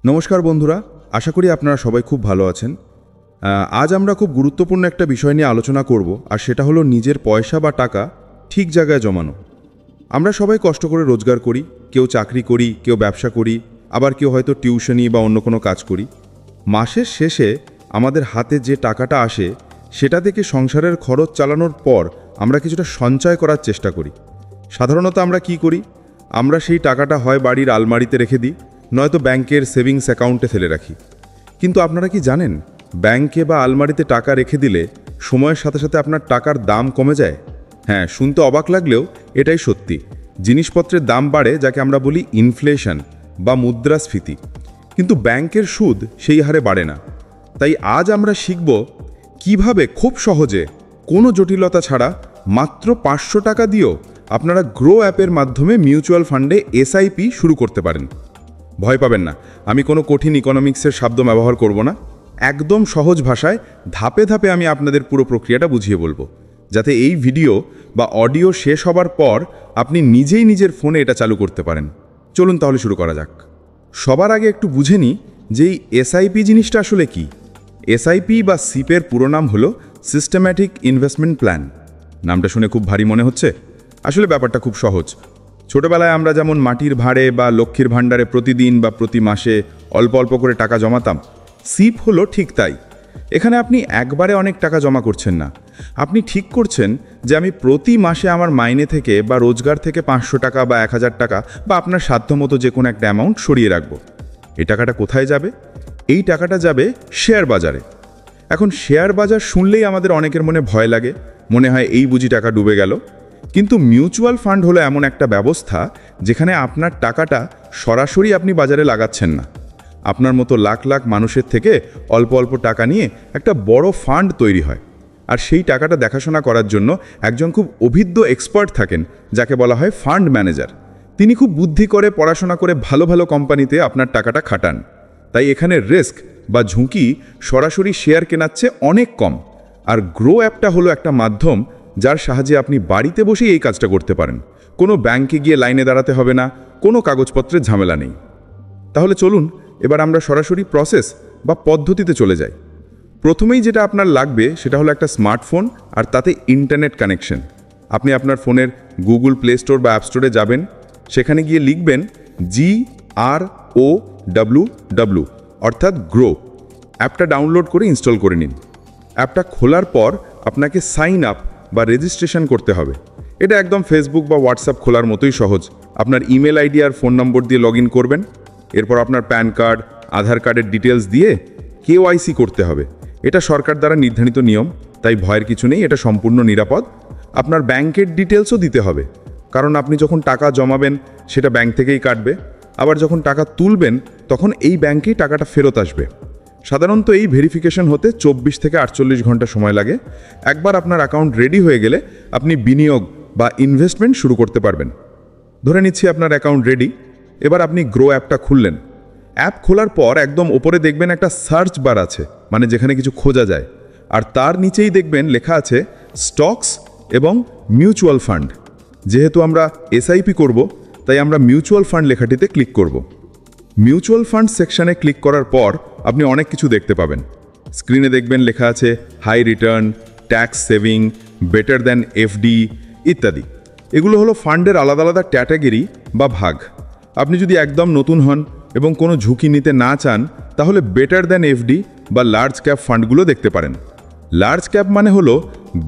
নমস্কার বন্ধুরা, আশা করি আপনারা সবাই খুব ভালো আছেন। আজ আমরা খুব গুরুত্বপূর্ণ একটা বিষয় নিয়ে আলোচনা করব, আর সেটা হলো নিজের পয়সা বা টাকা ঠিক জায়গায় জমানো। আমরা সবাই কষ্ট করে রোজগার করি, কেউ চাকরি করি, কেউ ব্যবসা করি, আবার কেউ হয়তো টিউশনি বা অন্য কোনো কাজ করি। মাসের শেষে আমাদের হাতে যে টাকাটা আসে সেটা থেকে সংসারের খরচ চালানোর পর আমরা কিছুটা সঞ্চয় করার চেষ্টা করি। সাধারণত আমরা কি করি? আমরা সেই টাকাটা হয় বাড়ির আলমারিতে রেখে দিই, নয়তো ব্যাংকের সেভিংস অ্যাকাউন্টে ফেলে রাখি। কিন্তু আপনারা কি জানেন, ব্যাংকে বা আলমারিতে টাকা রেখে দিলে সময়ের সাথে সাথে আপনার টাকার দাম কমে যায়? হ্যাঁ, শুনতে অবাক লাগলেও এটাই সত্যি। জিনিসপত্রের দাম বাড়ে, যাকে আমরা বলি ইনফ্লেশন বা মুদ্রাস্ফীতি, কিন্তু ব্যাংকের সুদ সেই হারে বাড়ে না। তাই আজ আমরা শিখব কিভাবে খুব সহজে, কোনো জটিলতা ছাড়া, মাত্র 500 টাকা দিয়েও আপনারা গ্রো অ্যাপের মাধ্যমে মিউচুয়াল ফান্ডে এসআইপি শুরু করতে পারেন। ভয় পাবেন না, আমি কোনো কঠিন ইকোনমিক্সের শব্দ ব্যবহার করব না। একদম সহজ ভাষায় ধাপে ধাপে আমি আপনাদের পুরো প্রক্রিয়াটা বুঝিয়ে বলবো, যাতে এই ভিডিও বা অডিও শেষ হবার পর আপনি নিজেই নিজের ফোনে এটা চালু করতে পারেন। চলুন তাহলে শুরু করা যাক। সবার আগে একটু বুঝে নিই যে এই এসআইপি জিনিসটা আসলে কি। এসআইপি বা সিপের পুরো নাম হলো সিস্টেম্যাটিক ইনভেস্টমেন্ট প্ল্যান। নামটা শুনে খুব ভারী মনে হচ্ছে, আসলে ব্যাপারটা খুব সহজ। ছোটবেলায় আমরা যেমন মাটির ভাঁড়ে বা লক্ষ্মীর ভাণ্ডারে প্রতিদিন বা প্রতি মাসে অল্প অল্প করে টাকা জমাতাম, সিপ হলো ঠিক তাই। এখানে আপনি একবারে অনেক টাকা জমা করছেন না, আপনি ঠিক করছেন যে আমি প্রতি মাসে আমার মাইনে থেকে বা রোজগার থেকে 500 টাকা বা 1000 টাকা বা আপনার সাধ্যমতো যে কোনো একটা অ্যামাউন্ট সরিয়ে রাখবো। এই টাকাটা কোথায় যাবে? এই টাকাটা যাবে শেয়ার বাজারে। এখন শেয়ার বাজার শুনলেই আমাদের অনেকের মনে ভয় লাগে, মনে হয় এই বুঝি টাকা ডুবে গেল। কিন্তু মিউচুয়াল ফান্ড হলো এমন একটা ব্যবস্থা যেখানে আপনার টাকাটা সরাসরি আপনি বাজারে লাগাচ্ছেন না। আপনার মতো লাখ লাখ মানুষের থেকে অল্প অল্প টাকা নিয়ে একটা বড় ফান্ড তৈরি হয়, আর সেই টাকাটা দেখাশোনা করার জন্য একজন খুব অভিজ্ঞ এক্সপার্ট থাকেন, যাকে বলা হয় ফান্ড ম্যানেজার। তিনি খুব বুদ্ধি করে, পড়াশোনা করে ভালো ভালো কোম্পানিতে আপনার টাকাটা খাটান। তাই এখানে রিস্ক বা ঝুঁকি সরাসরি শেয়ার কেনার চেয়ে অনেক কম। আর গ্রো অ্যাপটা হলো একটা মাধ্যম যার সাহায্যে আপনি বাড়িতে বসেই এই কাজটা করতে পারেন। কোনো ব্যাংকে গিয়ে লাইনে দাঁড়াতে হবে না, কোনো কাগজপত্রের ঝামেলা নেই। তাহলে চলুন এবার আমরা সরাসরি প্রসেস বা পদ্ধতিতে চলে যাই। প্রথমেই যেটা আপনার লাগবে সেটা হলো একটা স্মার্টফোন, আর তাতে ইন্টারনেট কানেকশন। আপনি আপনার ফোনের গুগল প্লে স্টোর বা অ্যাপ স্টোরে যাবেন, সেখানে গিয়ে লিখবেন GROW, অর্থাৎ গ্রো। অ্যাপটা ডাউনলোড করে ইনস্টল করে নিন। অ্যাপটা খোলার পর আপনাকে সাইন আপ বা রেজিস্ট্রেশন করতে হবে। এটা একদম ফেসবুক বা হোয়াটসঅ্যাপ খোলার মতোই সহজ। আপনার ইমেল আইডি আর ফোন নম্বর দিয়ে লগ ইন করবেন। এরপর আপনার প্যান কার্ড, আধার কার্ডের ডিটেলস দিয়ে KYC করতে হবে। এটা সরকার দ্বারা নির্ধারিত নিয়ম, তাই ভয়ের কিছু নেই, এটা সম্পূর্ণ নিরাপদ। আপনার ব্যাংকের ডিটেলসও দিতে হবে, কারণ আপনি যখন টাকা জমাবেন সেটা ব্যাংক থেকেই কাটবে, আবার যখন টাকা তুলবেন তখন এই ব্যাংকেই টাকাটা ফেরত আসবে। সাধারণত এই ভেরিফিকেশন হতে 24 থেকে 48 ঘন্টা সময় লাগে। একবার আপনার অ্যাকাউন্ট রেডি হয়ে গেলে আপনি বিনিয়োগ বা ইনভেস্টমেন্ট শুরু করতে পারবেন। ধরে নিচ্ছি আপনার অ্যাকাউন্ট রেডি। এবার আপনি গ্রো অ্যাপটা খুললেন। অ্যাপ খোলার পর একদম ওপরে দেখবেন একটা সার্চ বার আছে, মানে যেখানে কিছু খোঁজা যায়, আর তার নিচেই দেখবেন লেখা আছে স্টকস এবং মিউচুয়াল ফান্ড। যেহেতু আমরা এসআইপি করব, তাই আমরা মিউচুয়াল ফান্ড লেখাটিতে ক্লিক করব। মিউচুয়াল ফান্ড সেকশনে ক্লিক করার পর আপনি অনেক কিছু দেখতে পাবেন। স্ক্রিনে দেখবেন লেখা আছে high return, tax saving, better than FD ইত্যাদি। এগুলো হলো ফান্ডের আলাদা আলাদা ক্যাটাগরি বা ভাগ। আপনি যদি একদম নতুন হন এবং কোনো ঝুঁকি নিতে না চান, তাহলে বেটার দ্যান এফডি বা লার্জ ক্যাপ ফান্ডগুলো দেখতে পারেন। লার্জ ক্যাপ মানে হলো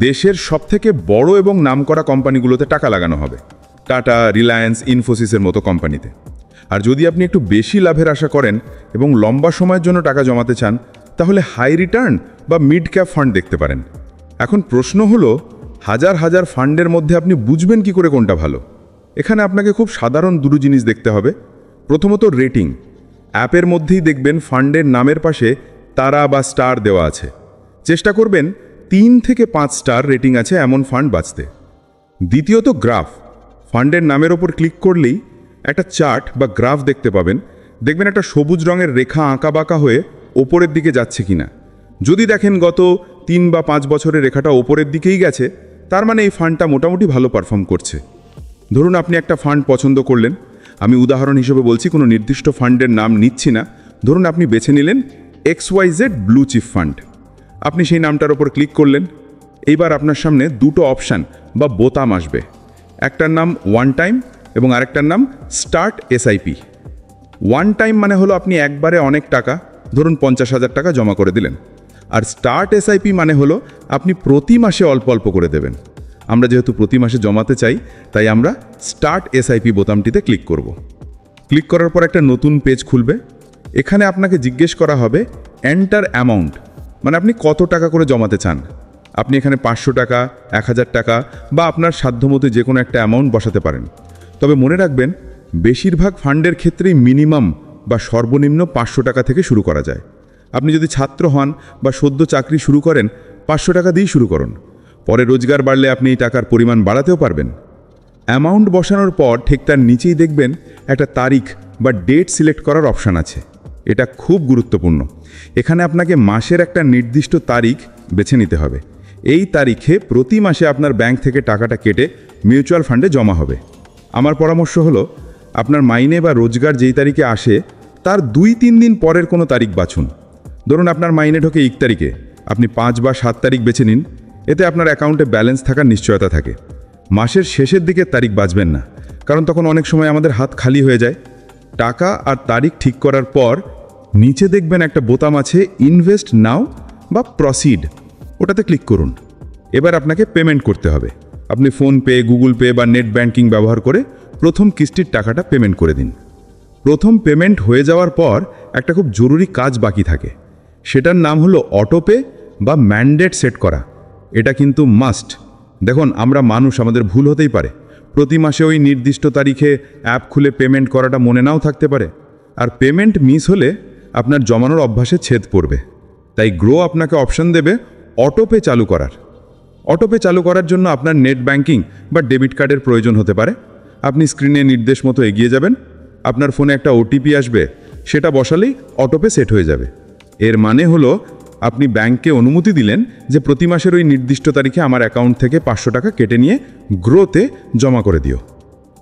দেশের সবথেকে বড় এবং নামকরা কোম্পানিগুলোতে টাকা লাগানো হবে, টাটা, রিলায়েন্স, ইনফোসিসের মতো কোম্পানিতে। আর যদি আপনি একটু বেশি লাভের আশা করেন এবং লম্বা সময়ের জন্য টাকা জমাতে চান, তাহলে হাই রিটার্ন বা মিড ক্যাপ ফান্ড দেখতে পারেন। এখন প্রশ্ন হলো, হাজার হাজার ফান্ডের মধ্যে আপনি বুঝবেন কি করে কোনটা ভালো? এখানে আপনাকে খুব সাধারণ দুটো জিনিস দেখতে হবে। প্রথমত রেটিং। অ্যাপের মধ্যেই দেখবেন ফান্ডের নামের পাশে তারা বা স্টার দেওয়া আছে। চেষ্টা করবেন 3 থেকে 5 স্টার রেটিং আছে এমন ফান্ড বাছতে। দ্বিতীয়ত গ্রাফ। ফান্ডের নামের ওপর ক্লিক করলেই একটা চার্ট বা গ্রাফ দেখতে পাবেন। দেখবেন একটা সবুজ রঙের রেখা আঁকা বাঁকা হয়ে ওপরের দিকে যাচ্ছে কিনা। যদি দেখেন গত 3 বা 5 বছরের রেখাটা ওপরের দিকেই গেছে, তার মানে এই ফান্ডটা মোটামুটি ভালো পারফর্ম করছে। ধরুন আপনি একটা ফান্ড পছন্দ করলেন, আমি উদাহরণ হিসেবে বলছি, কোনো নির্দিষ্ট ফান্ডের নাম নিচ্ছি না, ধরুন আপনি বেছে নিলেন XYZ ব্লু চিপ ফান্ড। আপনি সেই নামটার ওপর ক্লিক করলেন। এইবার আপনার সামনে দুটো অপশান বা বোতাম আসবে। একটার নাম ওয়ান টাইম এবং আরেকটার নাম স্টার্ট SIP। ওয়ান টাইম মানে হলো আপনি একবারে অনেক টাকা, ধরুন 50,000 টাকা জমা করে দিলেন। আর স্টার্ট SIP মানে হলো আপনি প্রতি মাসে অল্প অল্প করে দেবেন। আমরা যেহেতু প্রতি মাসে জমাতে চাই, তাই আমরা স্টার্ট SIP বোতামটিতে ক্লিক করব। ক্লিক করার পর একটা নতুন পেজ খুলবে। এখানে আপনাকে জিজ্ঞেস করা হবে এন্টার অ্যামাউন্ট, মানে আপনি কত টাকা করে জমাতে চান। আপনি এখানে 500 টাকা, 1000 টাকা বা আপনার সাধ্যমতো যে কোনো একটা অ্যামাউন্ট বসাতে পারেন। তবে মনে রাখবেন, বেশিরভাগ ফান্ডের ক্ষেত্রেই মিনিমাম বা সর্বনিম্ন 500 টাকা থেকে শুরু করা যায়। আপনি যদি ছাত্র হন বা সদ্য চাকরি শুরু করেন, 500 টাকা দিয়েই শুরু করুন। পরে রোজগার বাড়লে আপনি এই টাকার পরিমাণ বাড়াতেও পারবেন। অ্যামাউন্ট বসানোর পর ঠিক তার নিচেই দেখবেন একটা তারিখ বা ডেট সিলেক্ট করার অপশান আছে। এটা খুব গুরুত্বপূর্ণ। এখানে আপনাকে মাসের একটা নির্দিষ্ট তারিখ বেছে নিতে হবে। এই তারিখে প্রতি মাসে আপনার ব্যাংক থেকে টাকাটা কেটে মিউচুয়াল ফান্ডে জমা হবে। আমার পরামর্শ হলো, আপনার মাইনে বা রোজগার যেই তারিখে আসে তার 2-3 দিন পরের কোনো তারিখ বাছুন। ধরুন আপনার মাইনে ঢোকে 1 তারিখে, আপনি 5 বা 7 তারিখ বেছে নিন। এতে আপনার অ্যাকাউন্টে ব্যালেন্স থাকার নিশ্চয়তা থাকে। মাসের শেষের দিকের তারিখ বাছবেন না, কারণ তখন অনেক সময় আমাদের হাত খালি হয়ে যায়। টাকা আর তারিখ ঠিক করার পর নিচে দেখবেন একটা বোতাম আছে ইনভেস্ট নাও বা প্রসিড, ওটাতে ক্লিক করুন। এবার আপনাকে পেমেন্ট করতে হবে। আপনি ফোনপে, গুগল পে বা নেট ব্যাংকিং ব্যবহার করে প্রথম কিস্তির টাকাটা পেমেন্ট করে দিন। প্রথম পেমেন্ট হয়ে যাওয়ার পর একটা খুব জরুরি কাজ বাকি থাকে। সেটার নাম হলো অটোপে বা ম্যান্ডেট সেট করা। এটা কিন্তু মাস্ট। দেখুন, আমরা মানুষ, আমাদের ভুল হতেই পারে। প্রতি মাসে ওই নির্দিষ্ট তারিখে অ্যাপ খুলে পেমেন্ট করাটা মনে নাও থাকতে পারে। আর পেমেন্ট মিস হলে আপনার জমানোর অভ্যাসে ছেদ পড়বে। তাই গ্রো আপনাকে অপশন দেবে অটোপে চালু করার। অটোপে চালু করার জন্য আপনার নেট ব্যাংকিং বা ডেবিট কার্ডের প্রয়োজন হতে পারে। আপনি স্ক্রিনে নির্দেশ মতো এগিয়ে যাবেন। আপনার ফোনে একটা OTP আসবে, সেটা বসালেই অটোপে সেট হয়ে যাবে। এর মানে হলো আপনি ব্যাংকে অনুমতি দিলেন যে প্রতি মাসের ওই নির্দিষ্ট তারিখে আমার অ্যাকাউন্ট থেকে 500 টাকা কেটে নিয়ে গ্রোতে জমা করে দিও।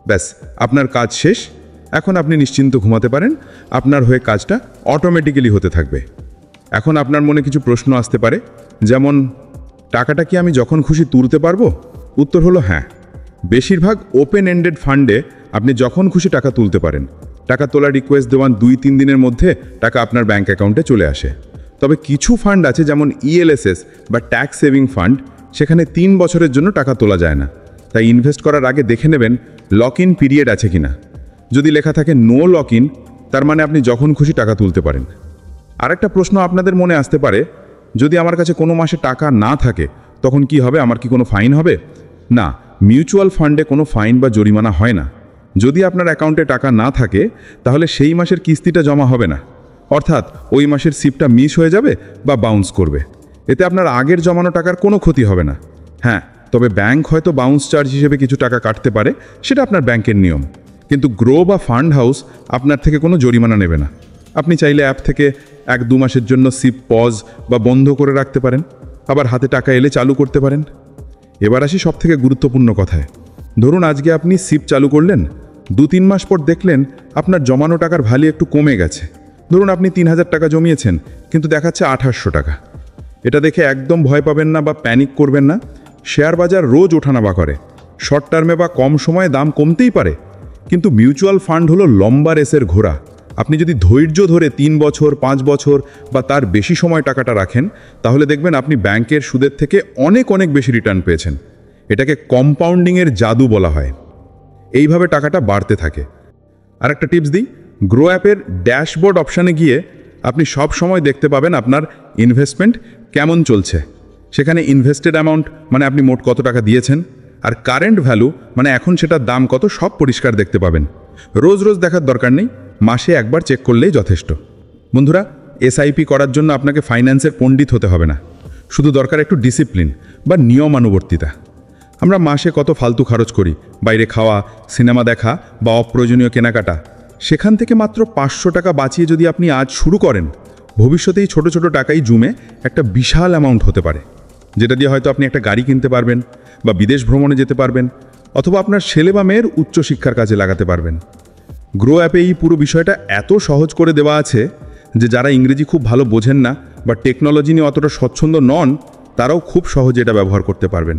ব্যাস, আপনার কাজ শেষ। এখন আপনি নিশ্চিন্ত ঘুমাতে পারেন। আপনার হয়ে কাজটা অটোমেটিক্যালি হতে থাকবে। এখন আপনার মনে কিছু প্রশ্ন আসতে পারে, যেমন টাকাটা কি আমি যখন খুশি তুলতে পারবো? উত্তর হলো হ্যাঁ। বেশিরভাগ ওপেন এন্ডেড ফান্ডে আপনি যখন খুশি টাকা তুলতে পারেন। টাকা তোলার রিকোয়েস্ট দেওয়ার 2-3 দিনের মধ্যে টাকা আপনার ব্যাংক অ্যাকাউন্টে চলে আসে। তবে কিছু ফান্ড আছে, যেমন ELSS বা ট্যাক্স সেভিং ফান্ড, সেখানে 3 বছরের জন্য টাকা তোলা যায় না। তাই ইনভেস্ট করার আগে দেখে নেবেন লক ইন পিরিয়ড আছে কিনা। যদি লেখা থাকে নো লক ইন, তার মানে আপনি যখন খুশি টাকা তুলতে পারেন। আরেকটা প্রশ্ন আপনাদের মনে আসতে পারে, যদি আমার কাছে কোনো মাসে টাকা না থাকে তখন কি হবে? আমার কি কোনো ফাইন হবে? না, মিউচুয়াল ফান্ডে কোনো ফাইন বা জরিমানা হয় না। যদি আপনার অ্যাকাউন্টে টাকা না থাকে তাহলে সেই মাসের কিস্তিটা জমা হবে না, অর্থাৎ ওই মাসের সিপটা মিস হয়ে যাবে বা বাউন্স করবে। এতে আপনার আগের জমানো টাকার কোনো ক্ষতি হবে না। হ্যাঁ, তবে ব্যাংক হয়তো বাউন্স চার্জ হিসেবে কিছু টাকা কাটতে পারে, সেটা আপনার ব্যাংকের নিয়ম। কিন্তু গ্রো বা ফান্ড হাউস আপনার থেকে কোনো জরিমানা নেবে না। আপনি চাইলে অ্যাপ থেকে 1-2 মাসের জন্য সিপ পজ বা বন্ধ করে রাখতে পারেন, আবার হাতে টাকা এলে চালু করতে পারেন। এবার আসি সবথেকে গুরুত্বপূর্ণ কথায়। ধরুন আজকে আপনি সিপ চালু করলেন, 2-3 মাস পর দেখলেন আপনার জমানো টাকার ভ্যালু একটু কমে গেছে। ধরুন আপনি 3000 টাকা জমিয়েছেন, কিন্তু দেখাচ্ছে 2800 টাকা। এটা দেখে একদম ভয় পাবেন না বা প্যানিক করবেন না। শেয়ার বাজার রোজ ওঠানামা করে। শর্ট টার্মে বা কম সময়ে দাম কমতেই পারে, কিন্তু মিউচুয়াল ফান্ড হলো লম্বা রেসের ঘোড়া। আপনি যদি ধৈর্য ধরে 3 বছর, 5 বছর বা তার বেশি সময় টাকাটা রাখেন, তাহলে দেখবেন আপনি ব্যাংকের সুদের থেকে অনেক অনেক বেশি রিটার্ন পেয়েছেন। এটাকে কম্পাউন্ডিংয়ের জাদু বলা হয়। এইভাবে টাকাটা বাড়তে থাকে। আর একটা টিপস দিই, গ্রো অ্যাপের ড্যাশবোর্ড অপশানে গিয়ে আপনি সব সময় দেখতে পাবেন আপনার ইনভেস্টমেন্ট কেমন চলছে। সেখানে ইনভেস্টেড অ্যামাউন্ট মানে আপনি মোট কত টাকা দিয়েছেন, আর কারেন্ট ভ্যালু মানে এখন সেটার দাম কত, সব পরিষ্কার দেখতে পাবেন। রোজ রোজ দেখার দরকার নেই, মাসে একবার চেক করলেই যথেষ্ট। বন্ধুরা, SIP করার জন্য আপনাকে ফাইন্যান্সের পণ্ডিত হতে হবে না, শুধু দরকার একটু ডিসিপ্লিন বা নিয়মানুবর্তিতা। আমরা মাসে কত ফালতু খরচ করি, বাইরে খাওয়া, সিনেমা দেখা বা অপ্রয়োজনীয় কেনাকাটা। সেখান থেকে মাত্র 500 টাকা বাঁচিয়ে যদি আপনি আজ শুরু করেন, ভবিষ্যতেই ছোট ছোট টাকাই জমে একটা বিশাল অ্যামাউন্ট হতে পারে, যেটা দিয়ে হয়তো আপনি একটা গাড়ি কিনতে পারবেন বা বিদেশ ভ্রমণে যেতে পারবেন, অথবা আপনার ছেলে বা মেয়ের উচ্চশিক্ষার কাজে লাগাতে পারবেন। গ্রো অ্যাপে এই পুরো বিষয়টা এত সহজ করে দেওয়া আছে যে যারা ইংরেজি খুব ভালো বোঝেন না বা টেকনোলজি নিয়ে অতটা স্বচ্ছন্দ নন, তারাও খুব সহজে এটা ব্যবহার করতে পারবেন।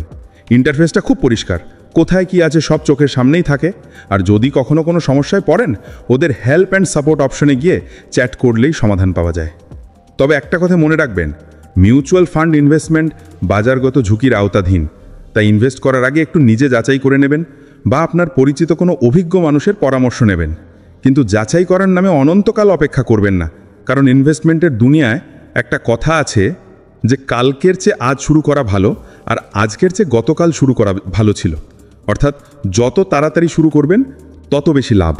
ইন্টারফেসটা খুব পরিষ্কার, কোথায় কি আছে সব চোখের সামনেই থাকে। আর যদি কখনো কোনো সমস্যায় পড়েন, ওদের হেল্প অ্যান্ড সাপোর্ট অপশনে গিয়ে চ্যাট করলেই সমাধান পাওয়া যায়। তবে একটা কথা মনে রাখবেন, মিউচুয়াল ফান্ড ইনভেস্টমেন্ট বাজারগত ঝুঁকির আওতাধীন, তাই ইনভেস্ট করার আগে একটু নিজে যাচাই করে নেবেন বা আপনার পরিচিত কোনো অভিজ্ঞ মানুষের পরামর্শ নেবেন। কিন্তু যাচাই করার নামে অনন্তকাল অপেক্ষা করবেন না, কারণ ইনভেস্টমেন্টের দুনিয়ায় একটা কথা আছে যে কালকের চেয়ে আজ শুরু করা ভালো, আর আজকের চেয়ে গতকাল শুরু করা ভালো ছিল। অর্থাৎ যত তাড়াতাড়ি শুরু করবেন তত বেশি লাভ।